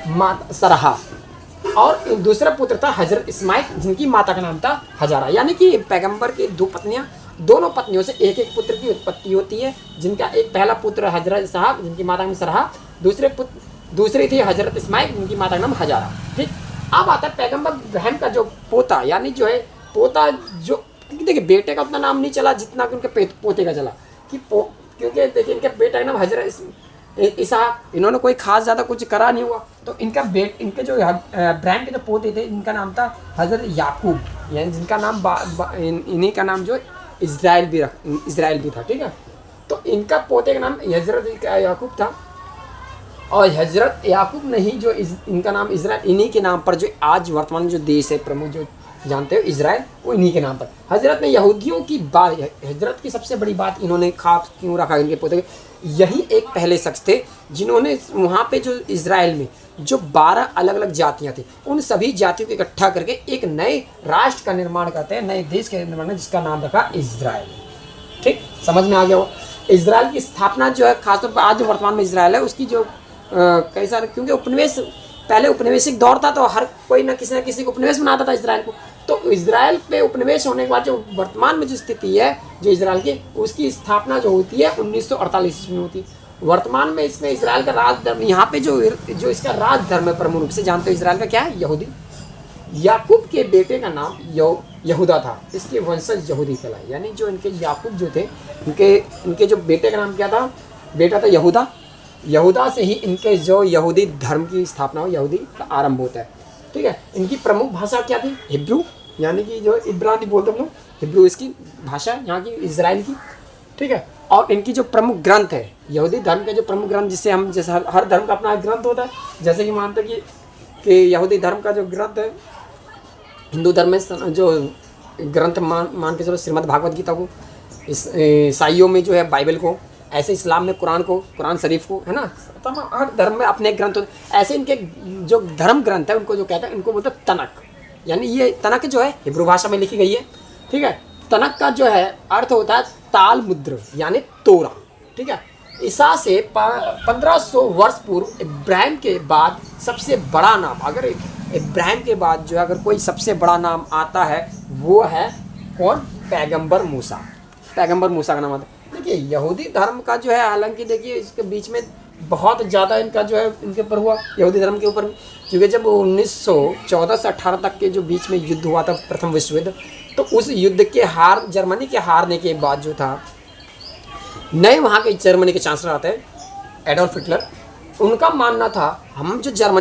माता सरहा, और दूसरा पुत्र था हजरत इस्माइल जिनकी माता का नाम था हजारा। यानी कि पैगंबर की दो पत्नियां, दोनों पत्नियों से एक एक पुत्र की उत्पत्ति होती है, जिनका एक पहला पुत्र हजरत इसहाक जिनकी माता का नाम सरहा, दूसरी थी हजरत इस्माइल जिनकी माता का नाम हजारा। ठीक, अब आता है पैगंबर इब्राहिम का जो पोता, यानी जो है पोता, जो देखिए बेटे का उतना नाम नहीं चला जितना कि उनके पोते का चला, क्योंकि देखिए इनके बेटा का नाम हजरत इसहाक, इन्होंने कोई खास ज़्यादा कुछ करा नहीं हुआ, तो इनके जो इब्राहिम के जो पोते थे इनका नाम था हजरत याकूब, यानी जिनका नाम इन्हीं का नाम जो इज़राइल भी था। ठीक है, तो इनका पोते का नाम हजरत याकूब था, और हजरत याकूब नहीं जो इनका नाम इज़राइल, इन्हीं के नाम पर जो आज वर्तमान जो देश है प्रमुख जो जानते हो इज़राइल, वो इन्हीं के नाम पर। हजरत ने यहूदियों की बात, हजरत की सबसे बड़ी बात इन्होंने खास क्यों रखा इनके पोते, यही एक पहले शख्स थे जिन्होंने वहाँ पे जो इज़राइल में जो 12 अलग अलग जातियाँ थी, उन सभी जातियों को इकट्ठा करके एक नए राष्ट्र का निर्माण करते हैं, नए देश का निर्माण, जिसका नाम रखा इज़राइल। ठीक, समझ में आ गया हो। इज़राइल की स्थापना जो है खासतौर पर आज जो वर्तमान में इज़राइल है उसकी जो कई सारे, क्योंकि उपनिवेश पहले उपनिवेशिक दौर था, तो हर कोई ना किसी को उपनिवेश बनाता था इज़राइल को, तो इज़राइल पे उपनिवेश होने के बाद जो वर्तमान में जो स्थिति है जो इज़राइल की, उसकी स्थापना जो होती है 1948 ईस्वी में होती है। वर्तमान में इसमें इज़राइल का राज धर्म, यहाँ पे जो इसका राज धर्म है प्रमुख रूप से जानते हो इज़राइल का क्या है, यहूदी। याकूब के बेटे का नाम यहूदा था, इसके वंशज यहूदी कहलाए, यानी जो इनके याकूब जो थे इनके जो बेटे का नाम क्या था, बेटा था यहूदा। यहूदा से ही इनके जो यहूदी धर्म की स्थापना हो, यहूदी का आरंभ होता है। ठीक है, इनकी प्रमुख भाषा क्या थी, हिब्रू, यानी कि जो इब्रानी बोलते हैं हम लोग, हिब्रू इसकी भाषा यहाँ की इज़राइल की। ठीक है, और इनकी जो प्रमुख ग्रंथ है, यहूदी धर्म के जो प्रमुख ग्रंथ, जिससे हम जैसे हर धर्म का अपना ग्रंथ होता है, जैसे कि मानते हैं कि यहूदी धर्म का जो ग्रंथ है, हिंदू धर्म में जो ग्रंथ मान के चलो श्रीमद् भागवत गीता को, ईसाइयों में जो है बाइबल को, ऐसे इस्लाम में कुरान शरीफ को, है ना, तमाम हर धर्म में अपने ग्रंथ होते हैं। ऐसे इनके जो धर्म ग्रंथ है उनको जो कहते हैं, इनको बोलते हैं तनक, यानी ये तनक जो है हिब्रू भाषा में लिखी गई है। ठीक है, तनक का जो है अर्थ होता है ताल मुद्र, यानी तोरा। ठीक है, ईसा से 1500 वर्ष पूर्व इब्राहिम के बाद सबसे बड़ा नाम, अगर इब्राहिम के बाद जो अगर कोई सबसे बड़ा नाम आता है वो है कौन, पैगंबर मूसा। पैगंबर मूसा का नाम आता है। देखिए यहूदी धर्म का जो है, हालांकि देखिए इसके बीच में बहुत ज़्यादा इनका जो है इनके ऊपर हुआ यहूदी धर्म के ऊपर, क्योंकि जब 1914 से 18 तक के जो बीच में युद्ध हुआ था, प्रथम विश्व युद्ध, तो उस युद्ध के जर्मनी के हारने के बाद जो था, नए वहाँ के जर्मनी के चांसलर आते हैं एडोल्फ हिटलर, उनका मानना था हम जो जर्मनी